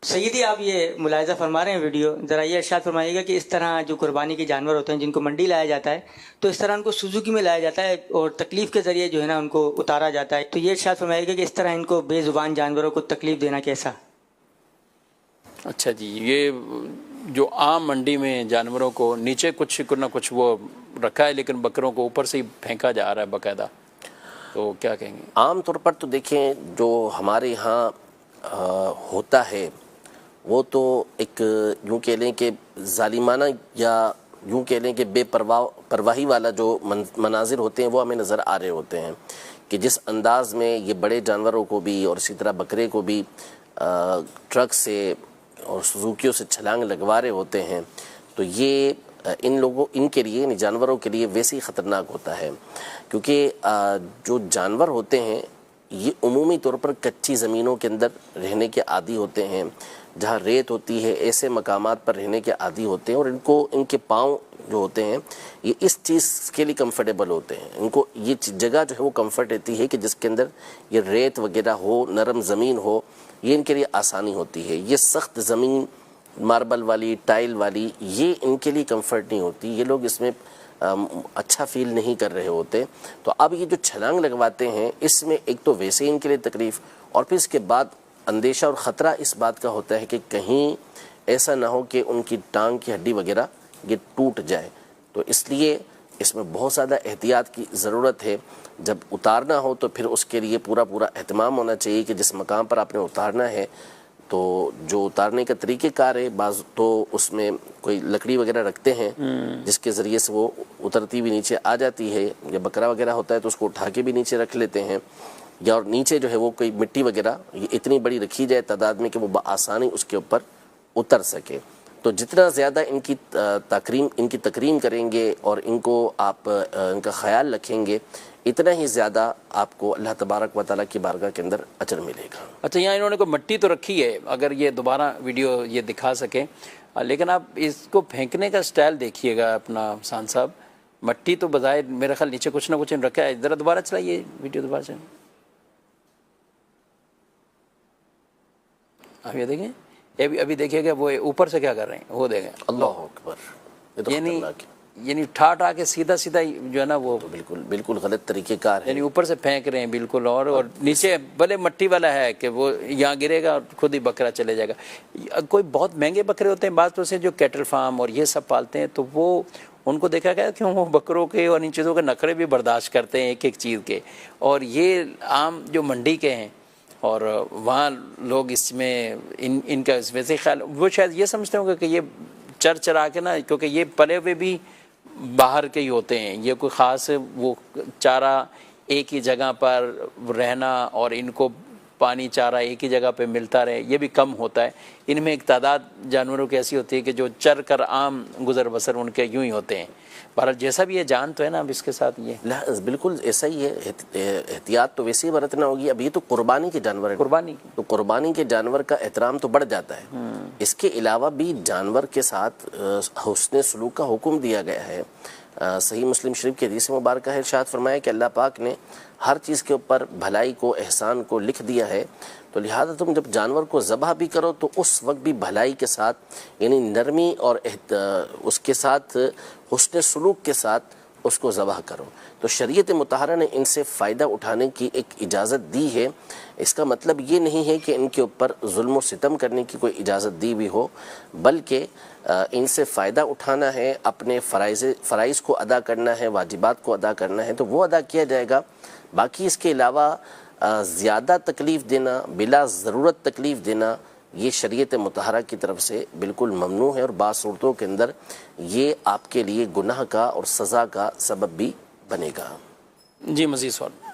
سیدی آپ یہ ملاحظہ فرما رہے ہیں ویڈیو، ذرا یہ ارشاد فرمائیے گا کہ اس طرح جو قربانی کے جانور ہوتے ہیں جن کو منڈی لایا جاتا ہے تو اس طرح ان کو سوزوکی میں لایا جاتا ہے اور تکلیف کے ذریعے جو ہے نا ان کو اتارا جاتا ہے، تو یہ ارشاد فرمائیے گا کہ اس طرح ان کو بے زبان جانوروں کو تکلیف دینا کیسا؟ اچھا جی، یہ جو عام منڈی میں جانوروں کو نیچے کچھ نہ کچھ وہ رکھا ہے لیکن بکروں کو اوپر سے ہی پھینکا جا رہا ہے باقاعدہ، تو کیا کہیں گے؟ عام طور پر تو دیکھیں جو ہمارے یہاں ہوتا ہے وہ تو ایک یوں کہہ لیں کہ ظالمانہ یا یوں کہہ لیں کہ بے پرواہی والا جو مناظر ہوتے ہیں وہ ہمیں نظر آ رہے ہوتے ہیں کہ جس انداز میں یہ بڑے جانوروں کو بھی اور اسی طرح بکرے کو بھی ٹرک سے اور سوزوکیوں سے چھلانگ لگوا رہے ہوتے ہیں، تو یہ ان کے لیے، ان جانوروں کے لیے ویسے ہی خطرناک ہوتا ہے، کیونکہ جو جانور ہوتے ہیں یہ عمومی طور پر کچی زمینوں کے اندر رہنے کے عادی ہوتے ہیں، جہاں ریت ہوتی ہے ایسے مقامات پر رہنے کے عادی ہوتے ہیں، اور ان کے پاؤں جو ہوتے ہیں یہ اس چیز کے لیے کمفرٹیبل ہوتے ہیں، ان کو یہ جگہ جو ہے وہ کمفرٹ رہتی ہے کہ جس کے اندر یہ ریت وغیرہ ہو، نرم زمین ہو، یہ ان کے لیے آسانی ہوتی ہے۔ یہ سخت زمین ماربل والی، ٹائل والی، یہ ان کے لیے کمفرٹ نہیں ہوتی، یہ لوگ اس میں اچھا فیل نہیں کر رہے ہوتے، تو اب یہ جو چھلانگ لگواتے ہیں اس میں ایک تو ویسے ان کے لیے تکلیف، اور پھر اس کے بعد اندیشہ اور خطرہ اس بات کا ہوتا ہے کہ کہیں ایسا نہ ہو کہ ان کی ٹانگ کی ہڈی وغیرہ یہ ٹوٹ جائے، تو اس لیے اس میں بہت زیادہ احتیاط کی ضرورت ہے۔ جب اتارنا ہو تو پھر اس کے لیے پورا اہتمام ہونا چاہیے کہ جس مقام پر آپ نے اتارنا ہے تو جو اتارنے کا طریقہ کار ہے، بعض تو اس میں کوئی لکڑی وغیرہ رکھتے ہیں جس کے ذریعے سے وہ اترتی بھی نیچے آ جاتی ہے، یا بکرا وغیرہ ہوتا ہے تو اس کو اٹھا کے بھی نیچے رکھ لیتے ہیں، یا اور نیچے جو ہے وہ کوئی مٹی وغیرہ یہ اتنی بڑی رکھی جائے تعداد میں کہ وہ بآسانی اس کے اوپر اتر سکے۔ تو جتنا زیادہ ان کی تکریم کریں گے اور ان کو آپ ان کا خیال رکھیں گے، اتنا ہی زیادہ آپ کو اللہ تبارک و تعالیٰ کی بارگاہ کے اندر اجر ملے گا۔ اچھا، یہاں انہوں نے کوئی مٹی تو رکھی ہے، اگر یہ دوبارہ ویڈیو یہ دکھا سکیں، لیکن آپ اس کو پھینکنے کا سٹائل دیکھیے گا اپنا حسان صاحب، مٹی تو بظاہر میرے خیال نیچے کچھ نہ کچھ رکھا ہے۔ ذرا دوبارہ چلائیے ویڈیو، دوبارہ چلائیے، اب یہ دیکھیں، ابھی دیکھیے گا وہ اوپر سے کیا کر رہے ہیں، وہ دیکھیں، اللہ اکبر، یہ تو خطرناک ہے، یعنی ٹھا کے سیدھا جو ہے نا وہ بالکل غلط طریقہ کار ہے، یعنی اوپر سے پھینک رہے ہیں بالکل، اور نیچے بھلے مٹی والا ہے کہ وہ یہاں گرے گا اور خود ہی بکرا چلے جائے گا۔ کوئی بہت مہنگے بکرے ہوتے ہیں، بعض تو سے جو کیٹل فارم اور یہ سب پالتے ہیں، تو وہ ان کو دیکھا گیا کہ وہ بکروں کے اور ان چیزوں کے نخرے بھی برداشت کرتے ہیں ایک ایک چیز کے، اور یہ عام جو منڈی کے ہیں اور وہاں لوگ اس میں ان کا ویسے خیال، وہ شاید یہ سمجھتے ہوں گے کہ یہ چرا کے نا، کیونکہ یہ پلے ہوئے بھی باہر کے ہی ہوتے ہیں، یہ کوئی خاص وہ چارہ ایک ہی جگہ پر رہنا اور ان کو پانی چارہ ایک ہی جگہ پہ ملتا رہے، یہ بھی کم ہوتا ہے۔ ان میں ایک تعداد جانوروں کی ایسی ہوتی ہے کہ جو چر کر عام گزر بسر ان کے یوں ہی ہوتے ہیں۔ بہرحال جیسا بھی یہ جان تو ہے نا اب اس کے ساتھ یہ بالکل ایسا ہی ہے، احتیاط تو ویسے ہی برتنا ہوگی۔ اب یہ تو قربانی کے جانور ہیں، تو قربانی کے جانور کا احترام تو بڑھ جاتا ہے۔ اس کے علاوہ بھی جانور کے ساتھ حسن سلوک کا حکم دیا گیا ہے۔ صحیح مسلم شریف کی حدیث مبارکہ ہے، ارشاد فرمایا کہ اللہ پاک نے ہر چیز کے اوپر بھلائی کو، احسان کو لکھ دیا ہے، تو لہذا تم جب جانور کو ذبح بھی کرو تو اس وقت بھی بھلائی کے ساتھ، یعنی نرمی اور اس کے ساتھ حسن سلوک کے ساتھ اس کو ذبح کرو۔ تو شریعت مطہرہ نے ان سے فائدہ اٹھانے کی ایک اجازت دی ہے۔ اس کا مطلب یہ نہیں ہے کہ ان کے اوپر ظلم و ستم کرنے کی کوئی اجازت دی بھی ہو، بلکہ ان سے فائدہ اٹھانا ہے، اپنے فرائض کو ادا کرنا ہے، واجبات کو ادا کرنا ہے تو وہ ادا کیا جائے گا۔ باقی اس کے علاوہ زیادہ تکلیف دینا، بلا ضرورت تکلیف دینا، یہ شریعت مطہرہ کی طرف سے بالکل ممنوع ہے، اور بعض صورتوں کے اندر یہ آپ کے لیے گناہ کا اور سزا کا سبب بھی بنے گا۔ جی، مزید سوال؟